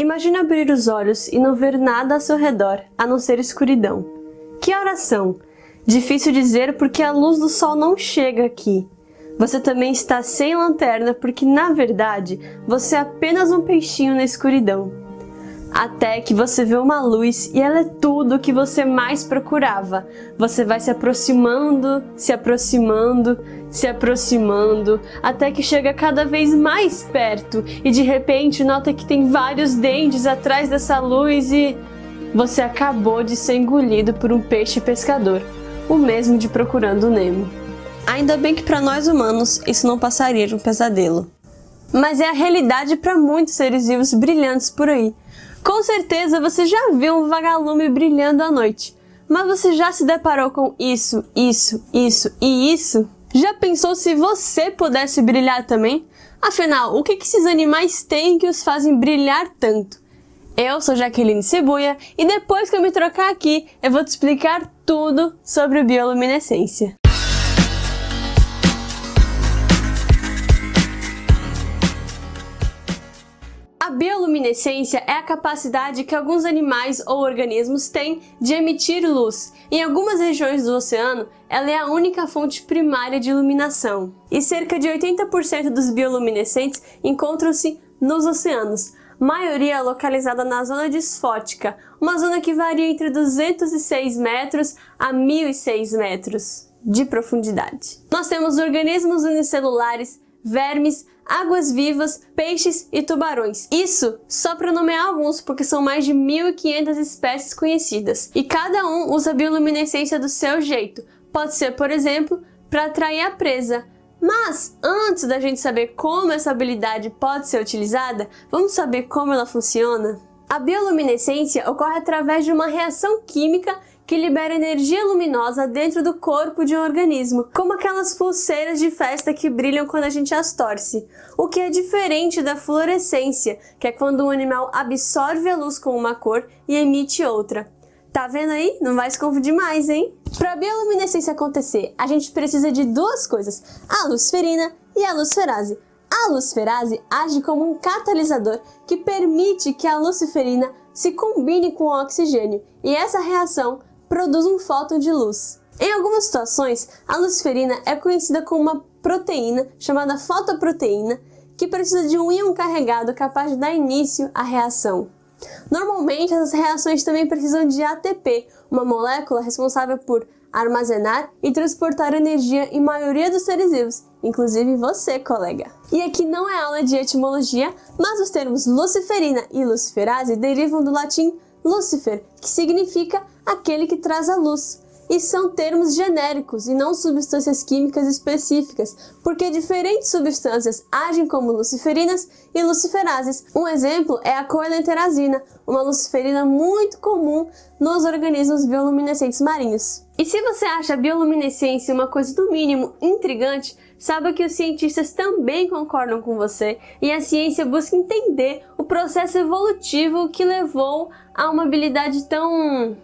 Imagine abrir os olhos e não ver nada ao seu redor, a não ser escuridão. Que horas são? Difícil dizer porque a luz do sol não chega aqui. Você também está sem lanterna porque, na verdade, você é apenas um peixinho na escuridão. Até que você vê uma luz e ela é tudo o que você mais procurava. Você vai se aproximando, se aproximando, se aproximando, até que chega cada vez mais perto e de repente nota que tem vários dentes atrás dessa luz e... você acabou de ser engolido por um peixe pescador, o mesmo de Procurando Nemo. Ainda bem que para nós humanos isso não passaria de um pesadelo. Mas é a realidade para muitos seres vivos brilhantes por aí. Com certeza você já viu um vagalume brilhando à noite, mas você já se deparou com isso e isso? Já pensou se você pudesse brilhar também? Afinal, o que esses animais têm que os fazem brilhar tanto? Eu sou Jaqueline Cebuia e depois que eu me trocar aqui, eu vou te explicar tudo sobre bioluminescência. A bioluminescência é a capacidade que alguns animais ou organismos têm de emitir luz. Em algumas regiões do oceano, ela é a única fonte primária de iluminação. E cerca de 80% dos bioluminescentes encontram-se nos oceanos, maioria localizada na zona disfótica, uma zona que varia entre 206 metros a 1006 metros de profundidade. Nós temos organismos unicelulares, vermes, águas-vivas, peixes e tubarões. Isso só para nomear alguns, porque são mais de 1.500 espécies conhecidas. E cada um usa a bioluminescência do seu jeito. Pode ser, por exemplo, para atrair a presa. Mas, antes da gente saber como essa habilidade pode ser utilizada, vamos saber como ela funciona? A bioluminescência ocorre através de uma reação química que libera energia luminosa dentro do corpo de um organismo, como aquelas pulseiras de festa que brilham quando a gente as torce, o que é diferente da fluorescência, que é quando um animal absorve a luz com uma cor e emite outra. Tá vendo aí? Não vai se confundir mais, hein? Para a bioluminescência acontecer, a gente precisa de duas coisas, a luciferina e a luciferase. A luciferase age como um catalisador que permite que a luciferina se combine com o oxigênio, e essa reação produz um fóton de luz. Em algumas situações, a luciferina é conhecida como uma proteína chamada fotoproteína, que precisa de um íon carregado capaz de dar início à reação. Normalmente, essas reações também precisam de ATP, uma molécula responsável por armazenar e transportar energia em maioria dos seres vivos, inclusive você, colega. E aqui não é aula de etimologia, mas os termos luciferina e luciferase derivam do latim Lucifer, que significa aquele que traz a luz. E são termos genéricos e não substâncias químicas específicas, porque diferentes substâncias agem como luciferinas e luciferases. Um exemplo é a coelenterazina, uma luciferina muito comum nos organismos bioluminescentes marinhos. E se você acha a bioluminescência uma coisa do mínimo intrigante, saiba que os cientistas também concordam com você e a ciência busca entender o processo evolutivo que levou a uma habilidade tão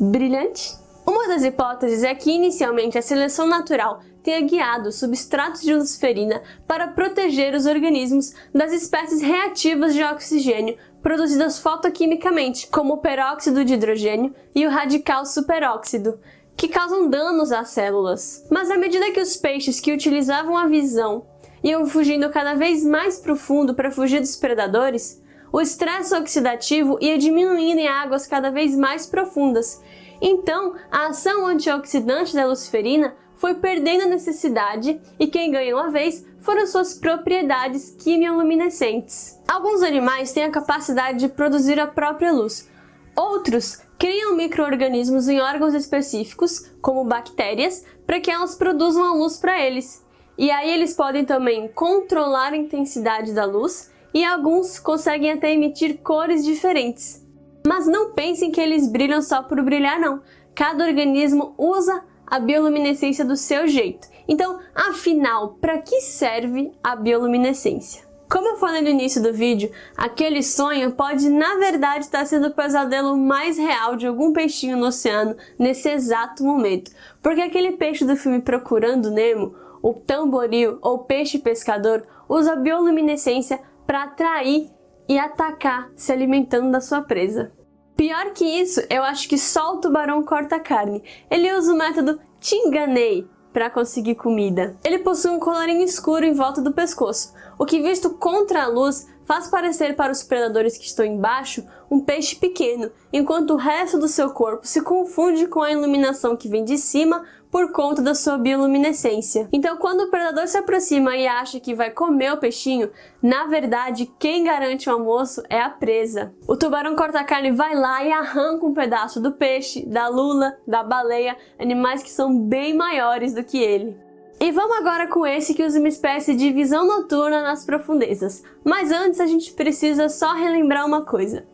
brilhante. Uma das hipóteses é que inicialmente a seleção natural tenha guiado substratos de luciferina para proteger os organismos das espécies reativas de oxigênio produzidas fotoquimicamente, como o peróxido de hidrogênio e o radical superóxido, que causam danos às células. Mas à medida que os peixes que utilizavam a visão iam fugindo cada vez mais profundo para fugir dos predadores, o estresse oxidativo ia diminuindo em águas cada vez mais profundas. Então, a ação antioxidante da luciferina foi perdendo a necessidade e quem ganhou a vez foram suas propriedades quimioluminescentes. Alguns animais têm a capacidade de produzir a própria luz. Outros criam micro-organismos em órgãos específicos, como bactérias, para que elas produzam a luz para eles. E aí eles podem também controlar a intensidade da luz e alguns conseguem até emitir cores diferentes. Mas não pensem que eles brilham só por brilhar, não. Cada organismo usa a bioluminescência do seu jeito. Então, afinal, para que serve a bioluminescência? Como eu falei no início do vídeo, aquele sonho pode, na verdade, estar sendo o pesadelo mais real de algum peixinho no oceano nesse exato momento. Porque aquele peixe do filme Procurando Nemo, o tamboril ou peixe pescador, usa a bioluminescência para atrair e atacar, se alimentando da sua presa. Pior que isso, eu acho que só o tubarão corta carne. Ele usa o método te enganei para conseguir comida. Ele possui um colarinho escuro em volta do pescoço, o que visto contra a luz faz parecer para os predadores que estão embaixo um peixe pequeno, enquanto o resto do seu corpo se confunde com a iluminação que vem de cima por conta da sua bioluminescência. Então, quando o predador se aproxima e acha que vai comer o peixinho, na verdade, quem garante o almoço é a presa. O tubarão corta-carne vai lá e arranca um pedaço do peixe, da lula, da baleia, animais que são bem maiores do que ele. E vamos agora com esse que usa uma espécie de visão noturna nas profundezas. Mas antes a gente precisa só relembrar uma coisa.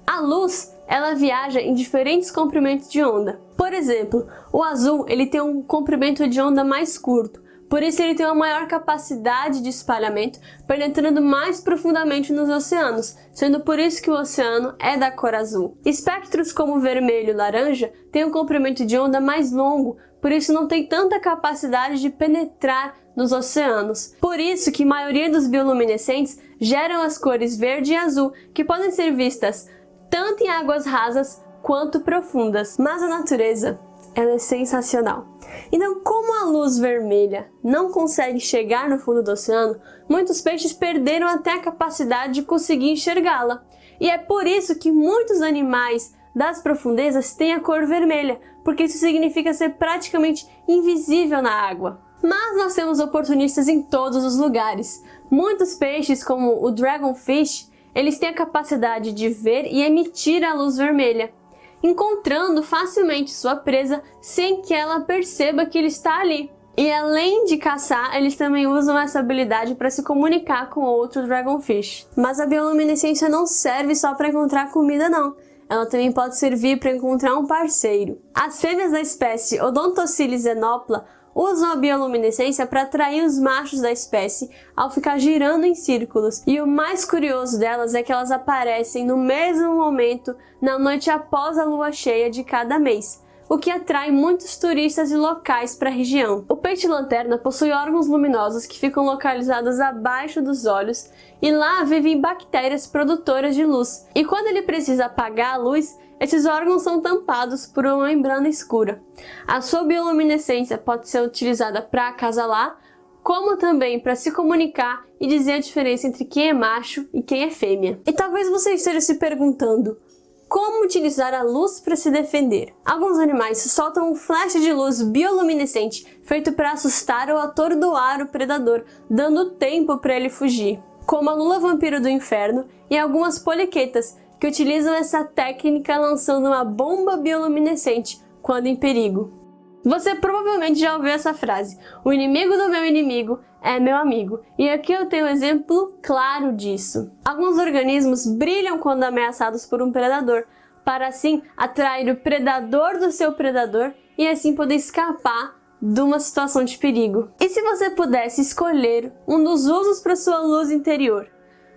A luz, ela viaja em diferentes comprimentos de onda. Por exemplo, o azul ele tem um comprimento de onda mais curto, por isso ele tem uma maior capacidade de espalhamento, penetrando mais profundamente nos oceanos, sendo por isso que o oceano é da cor azul. Espectros como vermelho e laranja têm um comprimento de onda mais longo, por isso não tem tanta capacidade de penetrar nos oceanos. Por isso que a maioria dos bioluminescentes geram as cores verde e azul, que podem ser vistas tanto em águas rasas quanto profundas. Mas a natureza, ela é sensacional. Então, como a luz vermelha não consegue chegar no fundo do oceano, muitos peixes perderam até a capacidade de conseguir enxergá-la. E é por isso que muitos animais das profundezas têm a cor vermelha, porque isso significa ser praticamente invisível na água. Mas nós temos oportunistas em todos os lugares. Muitos peixes, como o dragonfish, eles têm a capacidade de ver e emitir a luz vermelha, encontrando facilmente sua presa sem que ela perceba que ele está ali. E além de caçar, eles também usam essa habilidade para se comunicar com outro dragonfish. Mas a bioluminescência não serve só para encontrar comida não. Ela também pode servir para encontrar um parceiro. As fêmeas da espécie Odontocyle zenopla usam a bioluminescência para atrair os machos da espécie ao ficar girando em círculos. E o mais curioso delas é que elas aparecem no mesmo momento na noite após a lua cheia de cada mês, o que atrai muitos turistas e locais para a região. O peixe-lanterna possui órgãos luminosos que ficam localizados abaixo dos olhos e lá vivem bactérias produtoras de luz. E quando ele precisa apagar a luz, esses órgãos são tampados por uma membrana escura. A sua bioluminescência pode ser utilizada para acasalar, como também para se comunicar e dizer a diferença entre quem é macho e quem é fêmea. E talvez você esteja se perguntando, como utilizar a luz para se defender? Alguns animais soltam um flash de luz bioluminescente feito para assustar ou atordoar o predador, dando tempo para ele fugir, como a lula vampiro do inferno e algumas poliquetas, que utilizam essa técnica lançando uma bomba bioluminescente quando em perigo. Você provavelmente já ouviu essa frase, o inimigo do meu inimigo é meu amigo, e aqui eu tenho um exemplo claro disso. Alguns organismos brilham quando ameaçados por um predador, para assim atrair o predador do seu predador e assim poder escapar de uma situação de perigo. E se você pudesse escolher um dos usos para sua luz interior?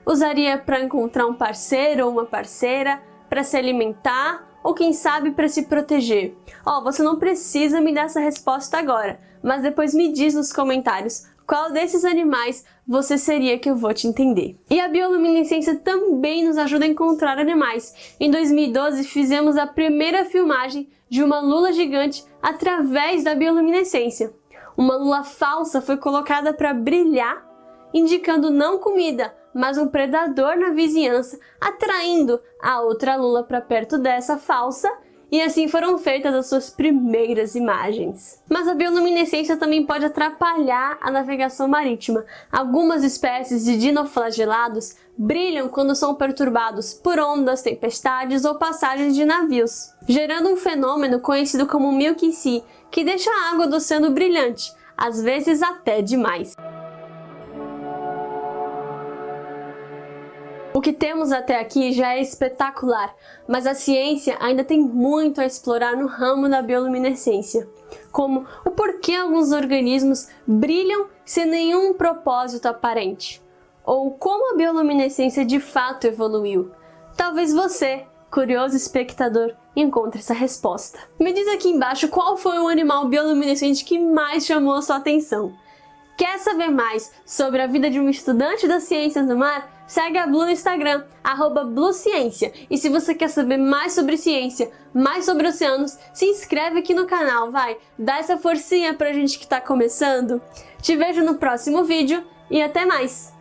Usaria para encontrar um parceiro ou uma parceira, para se alimentar ou quem sabe para se proteger? Você não precisa me dar essa resposta agora, mas depois me diz nos comentários qual desses animais você seria que eu vou te entender. E a bioluminescência também nos ajuda a encontrar animais. Em 2012 fizemos a primeira filmagem de uma lula gigante através da bioluminescência. Uma lula falsa foi colocada para brilhar, indicando não comida, mas um predador na vizinhança, atraindo a outra lula para perto dessa falsa, e assim foram feitas as suas primeiras imagens. Mas a bioluminescência também pode atrapalhar a navegação marítima. Algumas espécies de dinoflagelados brilham quando são perturbados por ondas, tempestades ou passagens de navios, gerando um fenômeno conhecido como Milky Sea, que deixa a água do oceano brilhante, às vezes até demais. O que temos até aqui já é espetacular, mas a ciência ainda tem muito a explorar no ramo da bioluminescência, como o porquê alguns organismos brilham sem nenhum propósito aparente, ou como a bioluminescência de fato evoluiu. Talvez você, curioso espectador, encontre essa resposta. Me diz aqui embaixo qual foi o animal bioluminescente que mais chamou a sua atenção. Quer saber mais sobre a vida de um estudante das ciências do mar? segue a Blu no Instagram, @BluCiência. E se você quer saber mais sobre ciência, mais sobre oceanos, se inscreve aqui no canal, vai! Dá essa forcinha pra gente que tá começando. Te vejo no próximo vídeo e até mais!